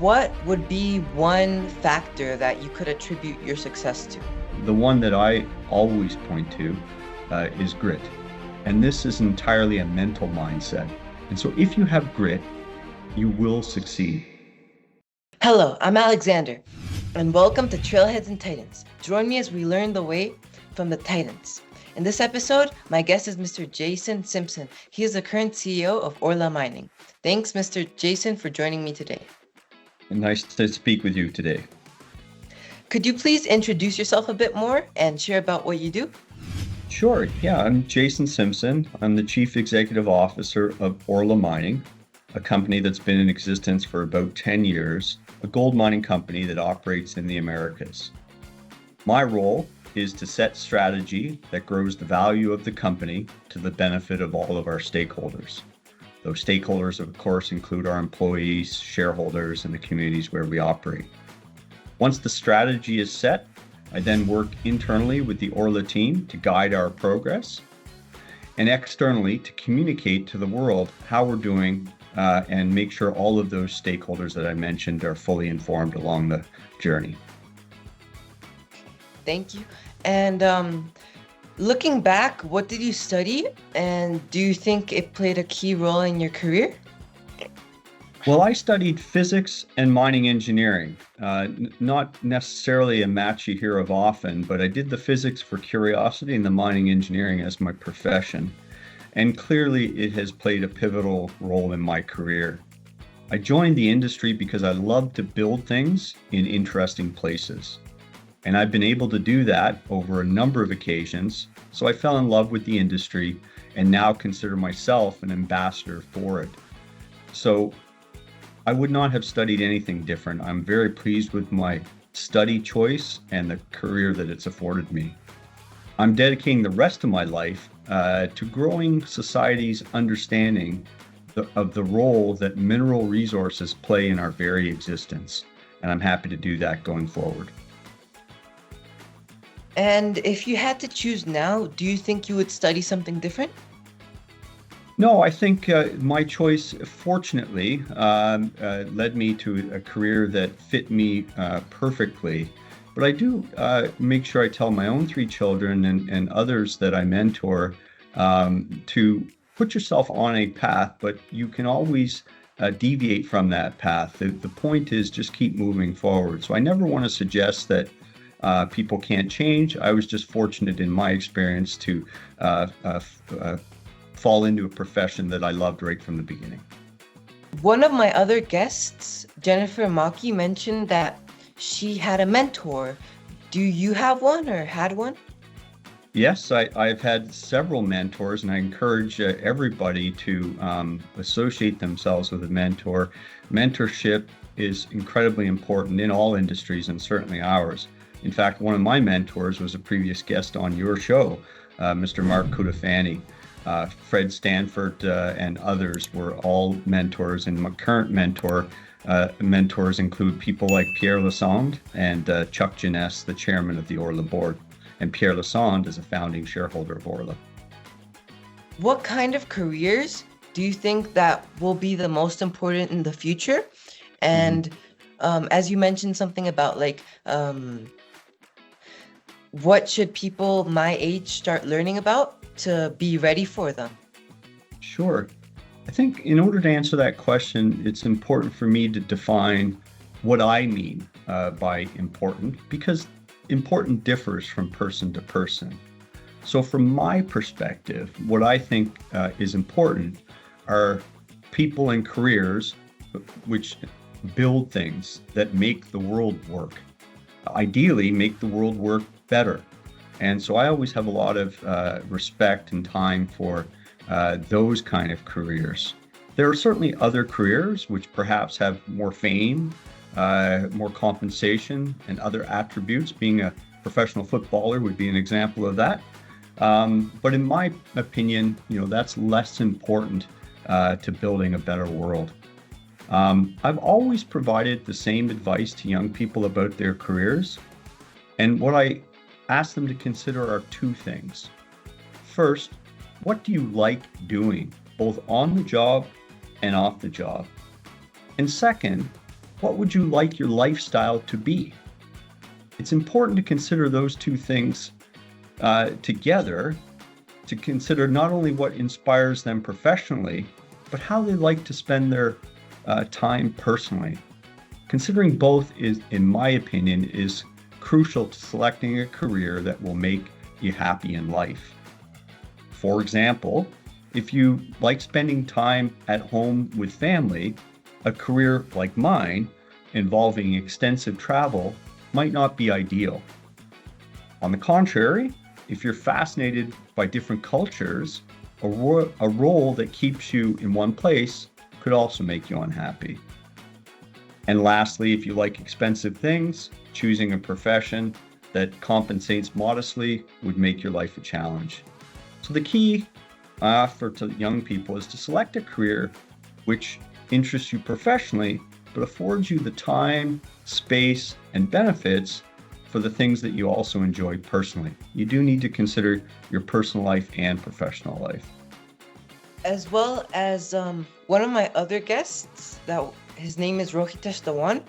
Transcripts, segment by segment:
what would be one factor that you could attribute your success to? The one that I always point to is grit. And this is entirely a mental mindset. And so if you have grit, you will succeed. Hello, I'm Alexander, and welcome to Trailheads and Titans. Join me as we learn the way from the Titans. In this episode, my guest is Mr. Jason Simpson. He is the current CEO of Orla Mining. Thanks, Mr. Jason, for joining me today. Nice to speak with you today. Could you please introduce yourself a bit more and share about what you do? Sure. Yeah, I'm Jason Simpson. I'm the Chief Executive Officer of Orla Mining, a company that's been in existence for about 10 years, a gold mining company that operates in the Americas. My role is to set strategy that grows the value of the company to the benefit of all of our stakeholders. Those stakeholders, of course, include our employees, shareholders, and the communities where we operate. Once the strategy is set, I then work internally with the Orla team to guide our progress, and externally to communicate to the world how we're doing and make sure all of those stakeholders that I mentioned are fully informed along the journey. Thank you. And looking back, what did you study? And do you think it played a key role in your career? Well, I studied physics and mining engineering. Not necessarily a match you hear of often, but I did the physics for curiosity and the mining engineering as my profession. And clearly it has played a pivotal role in my career. I joined the industry because I love to build things in interesting places. And I've been able to do that over a number of occasions. So I fell in love with the industry and now consider myself an ambassador for it. So I would not have studied anything different. I'm very pleased with my study choice and the career that it's afforded me. I'm dedicating the rest of my life to growing society's understanding of the role that mineral resources play in our very existence. And I'm happy to do that going forward. And if you had to choose now, do you think you would study something different? No, I think my choice, fortunately, led me to a career that fit me perfectly. But I do make sure I tell my own three children and others that I mentor to put yourself on a path, but you can always deviate from that path. The point is just keep moving forward. So I never want to suggest that people can't change. I was just fortunate in my experience to fall into a profession that I loved right from the beginning. One of my other guests, Jennifer Maki, mentioned that she had a mentor. Do you have one or had one? Yes, I've had several mentors, and I encourage everybody to associate themselves with a mentor. Mentorship is incredibly important in all industries and certainly ours. In fact, one of my mentors was a previous guest on your show, Mr. Mark Kudafani. Fred Stanford and others were all mentors, and my current mentors include people like Pierre Lassonde and Chuck Jeunesse, the chairman of the Orla board. And Pierre Lassonde is a founding shareholder of Orla. What kind of careers do you think that will be the most important in the future? And as you mentioned something about what should people my age start learning about to be ready for them? Sure. I think in order to answer that question, it's important for me to define what I mean by important, because important differs from person to person. So from my perspective, what I think is important are people and careers which build things that make the world work. Ideally, make the world work better. And so I always have a lot of respect and time for those kind of careers. There are certainly other careers which perhaps have more fame, more compensation, and other attributes. Being a professional footballer would be an example of that. But in my opinion, that's less important to building a better world. I've always provided the same advice to young people about their careers. And what I ask them to consider are two things. First, what do you like doing, both on the job and off the job? And second, what would you like your lifestyle to be? It's important to consider those two things together, to consider not only what inspires them professionally, but how they like to spend their time personally. Considering both is, in my opinion, is crucial to selecting a career that will make you happy in life. For example, if you like spending time at home with family, a career like mine, involving extensive travel, might not be ideal. On the contrary, if you're fascinated by different cultures, a role that keeps you in one place could also make you unhappy. And lastly, if you like expensive things, choosing a profession that compensates modestly would make your life a challenge. So the key for young people is to select a career which interests you professionally, but affords you the time, space, and benefits for the things that you also enjoy personally. You do need to consider your personal life and professional life. As well as one of my other guests, that his name is Rohitesh Dhawan.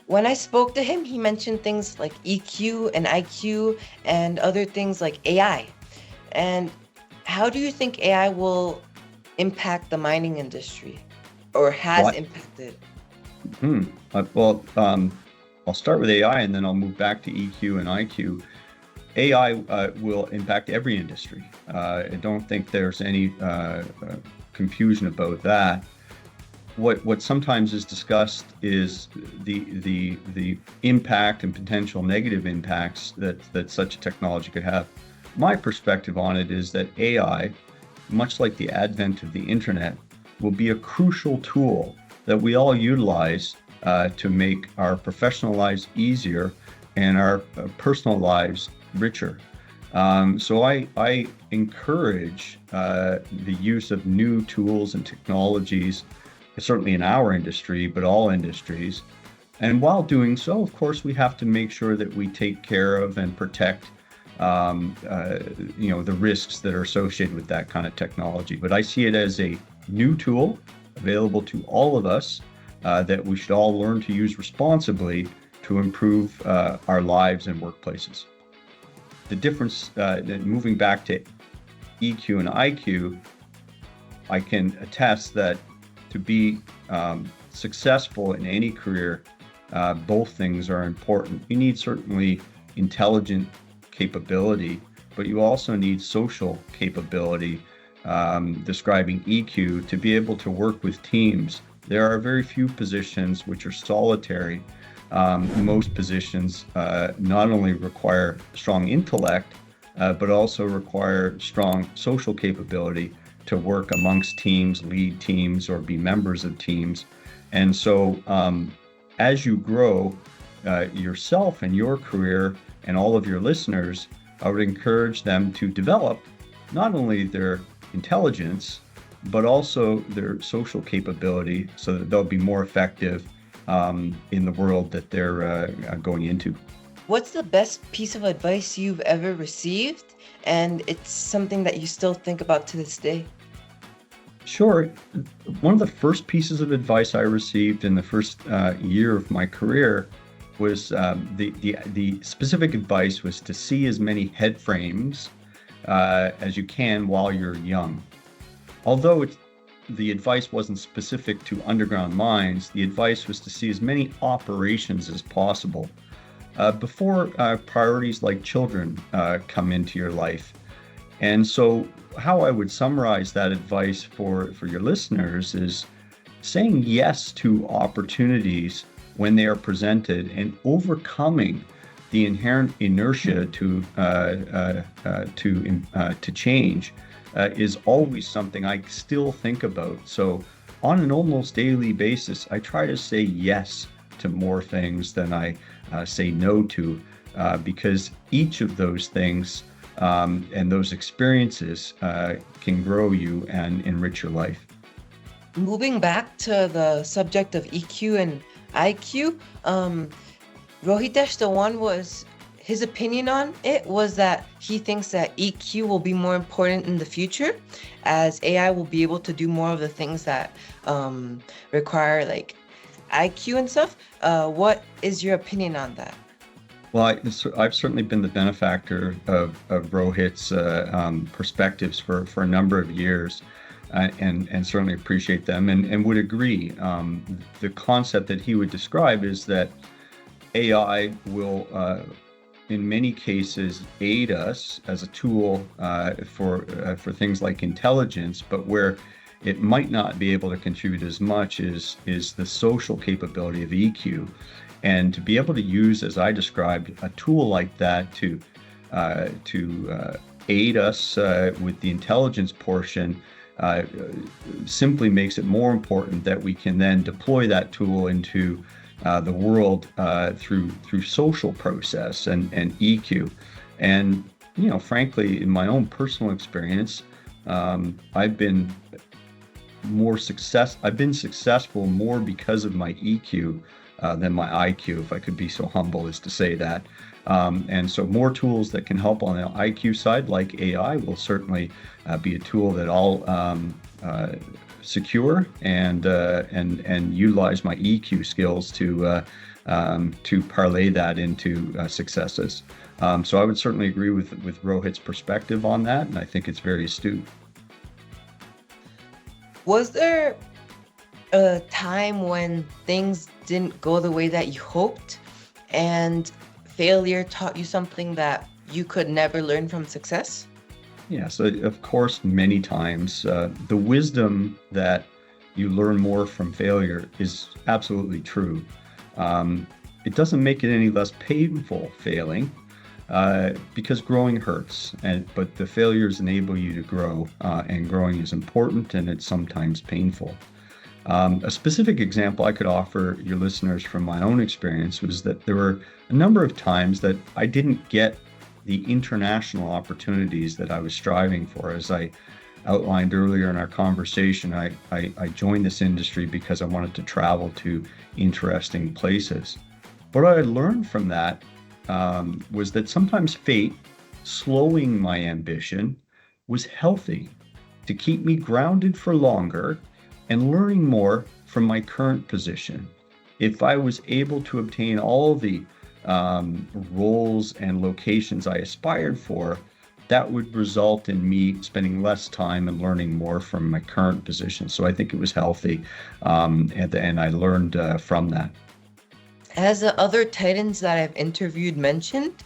When I spoke to him, he mentioned things like EQ and IQ and other things like AI. And how do you think AI will impact the mining industry, or has impacted? I'll start with AI and then I'll move back to EQ and IQ. AI will impact every industry. I don't think there's any confusion about that. What sometimes is discussed is the impact and potential negative impacts that such a technology could have. My perspective on it is that AI, much like the advent of the internet, will be a crucial tool that we all utilize to make our professional lives easier and our personal lives richer. So I encourage the use of new tools and technologies, certainly in our industry, but all industries. And while doing so, of course, we have to make sure that we take care of and protect the risks that are associated with that kind of technology. But I see it as a new tool available to all of us that we should all learn to use responsibly to improve our lives and workplaces. The difference, moving back to EQ and IQ, I can attest that to be successful in any career, both things are important. You need certainly intelligent capability, but you also need social capability, describing EQ, to be able to work with teams. There are very few positions which are solitary. Most positions not only require strong intellect, but also require strong social capability to work amongst teams, lead teams, or be members of teams. And so as you grow yourself and your career and all of your listeners, I would encourage them to develop not only their intelligence, but also their social capability so that they'll be more effective in the world that they're going into. What's the best piece of advice you've ever received, and it's something that you still think about to this day? Sure. One of the first pieces of advice I received in the first year of my career was the specific advice was to see as many head frames as you can while you're young. Although the advice wasn't specific to underground mines, the advice was to see as many operations as possible before priorities like children come into your life. And so how I would summarize that advice for your listeners is saying yes to opportunities when they are presented and overcoming the inherent inertia to change is always something I still think about. So on an almost daily basis, I try to say yes to more things than I say no to, because each of those things and those experiences can grow you and enrich your life. Moving back to the subject of EQ and IQ, Rohitesh Dhawan, his opinion on it was that he thinks that EQ will be more important in the future, as AI will be able to do more of the things that require like IQ and stuff. What is your opinion on that? Well, I've certainly been the benefactor of Rohit's perspectives for a number of years, and certainly appreciate them and would agree. The concept that he would describe is that AI will, in many cases, aid us as a tool for things like intelligence, but where it might not be able to contribute as much is the social capability of EQ. And to be able to use, as I described, a tool like that to aid us with the intelligence portion simply makes it more important that we can then deploy that tool into the world through social process and EQ. And frankly, in my own personal experience, I've been successful more because of my EQ than my IQ, if I could be so humble as to say that. And so more tools that can help on the IQ side, like AI, will certainly be a tool that I'll secure and utilize my EQ skills to parlay that into successes. So I would certainly agree with Rohit's perspective on that, and I think it's very astute. Was there a time when things didn't go the way that you hoped and failure taught you something that you could never learn from success? Yeah, so of course, many times the wisdom that you learn more from failure is absolutely true. It doesn't make it any less painful failing because growing hurts, but the failures enable you to grow, and growing is important and it's sometimes painful. A specific example I could offer your listeners from my own experience was that there were a number of times that I didn't get the international opportunities that I was striving for. As I outlined earlier in our conversation, I joined this industry because I wanted to travel to interesting places. What I learned from that was that sometimes fate, slowing my ambition, was healthy to keep me grounded for longer and learning more from my current position. If I was able to obtain all the roles and locations I aspired for, that would result in me spending less time and learning more from my current position. So I think it was healthy, and I learned from that. As the other titans that I've interviewed mentioned,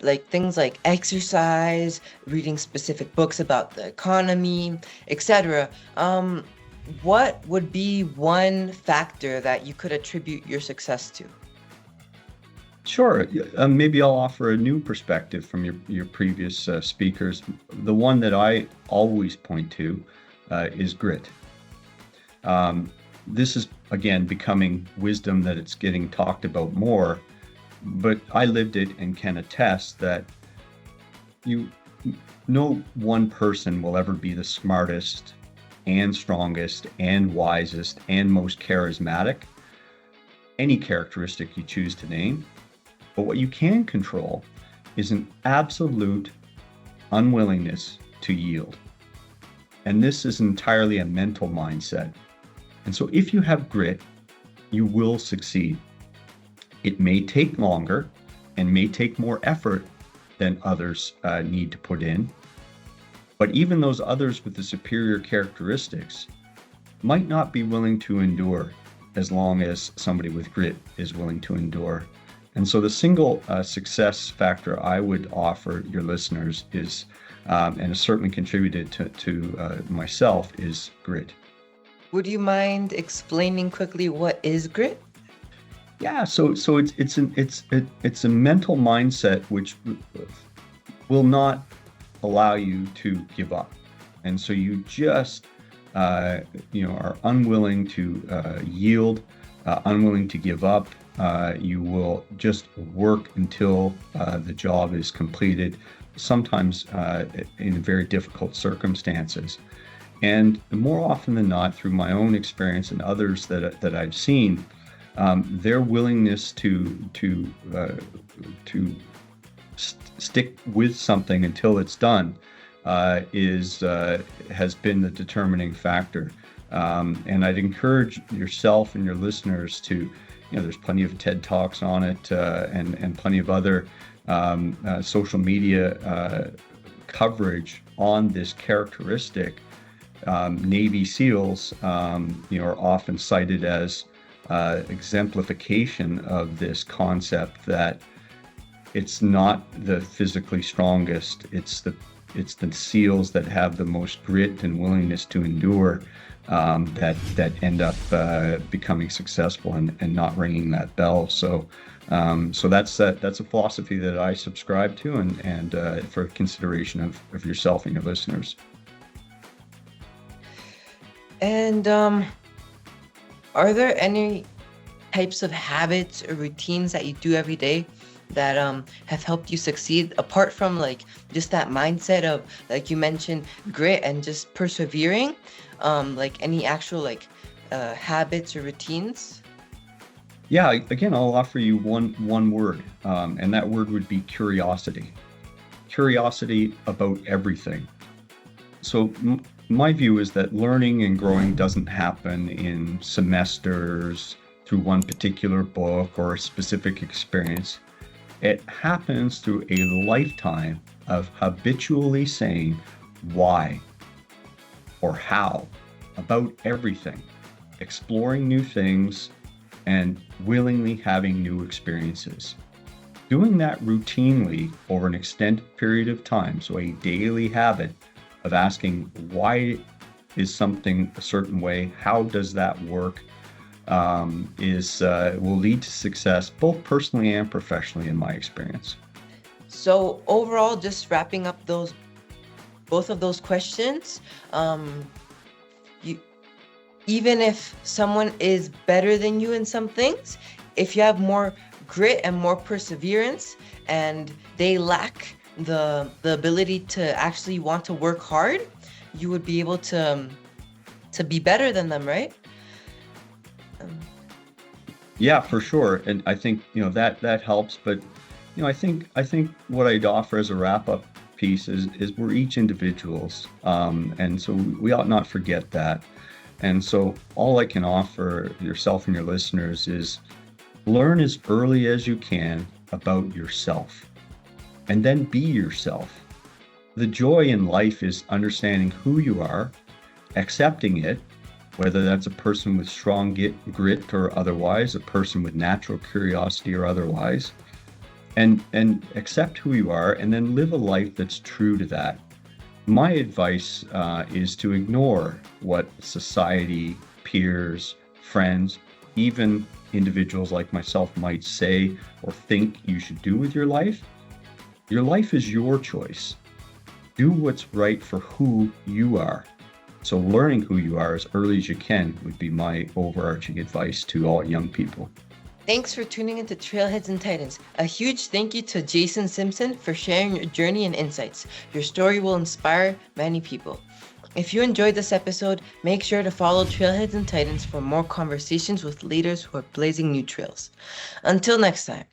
like things like exercise, reading specific books about the economy, etc. What would be one factor that you could attribute your success to? Sure. Maybe I'll offer a new perspective from your previous speakers. The one that I always point to is grit. This is, again, becoming wisdom that it's getting talked about more, but I lived it and can attest that no one person will ever be the smartest and strongest and wisest and most charismatic, any characteristic you choose to name. But what you can control is an absolute unwillingness to yield. And this is entirely a mental mindset. And so if you have grit, you will succeed. It may take longer and may take more effort than others need to put in. But even those others with the superior characteristics might not be willing to endure as long as somebody with grit is willing to endure. And so the single success factor I would offer your listeners is, and has certainly contributed to myself, is grit. Would you mind explaining quickly what is grit? Yeah, so it's a mental mindset which will not allow you to give up, and so you just are unwilling to yield, unwilling to give up. You will just work until the job is completed, sometimes in very difficult circumstances. And more often than not, through my own experience and others that I've seen, their willingness to stick with something until it's done has been the determining factor. And I'd encourage yourself and your listeners to, there's plenty of TED Talks on it, and plenty of other social media coverage on this characteristic. Navy SEALs, are often cited as exemplification of this concept that it's not the physically strongest, it's the SEALs that have the most grit and willingness to endure, that end up becoming successful and not ringing that bell. So that's a philosophy that I subscribe to, and for consideration of yourself and your listeners. And are there any types of habits or routines that you do every day that have helped you succeed, apart from like just that mindset of, like you mentioned, grit and just persevering? Like any actual habits or routines? Yeah, again, I'll offer you one word, and that word would be curiosity. Curiosity about everything. So my view is that learning and growing doesn't happen in semesters through one particular book or a specific experience. It happens through a lifetime of habitually saying why or how about everything, exploring new things, and willingly having new experiences. Doing that routinely over an extended period of time, so a daily habit of asking why is something a certain way, how does that work, will lead to success both personally and professionally, in my experience. So overall, just wrapping up both of those questions, you, even if someone is better than you in some things, if you have more grit and more perseverance, and they lack the ability to actually want to work hard, you would be able to be better than them, right? Yeah, for sure. And I think, that helps. But, I think what I'd offer as a wrap-up piece is we're each individuals. And so we ought not forget that. And so all I can offer yourself and your listeners is learn as early as you can about yourself, and then be yourself. The joy in life is understanding who you are, accepting it, whether that's a person with strong grit or otherwise, a person with natural curiosity or otherwise, and accept who you are, and then live a life that's true to that. My advice is to ignore what society, peers, friends, even individuals like myself might say or think you should do with your life. Your life is your choice. Do what's right for who you are. So learning who you are as early as you can would be my overarching advice to all young people. Thanks for tuning into Trailheads and Titans. A huge thank you to Jason Simpson for sharing your journey and insights. Your story will inspire many people. If you enjoyed this episode, make sure to follow Trailheads and Titans for more conversations with leaders who are blazing new trails. Until next time.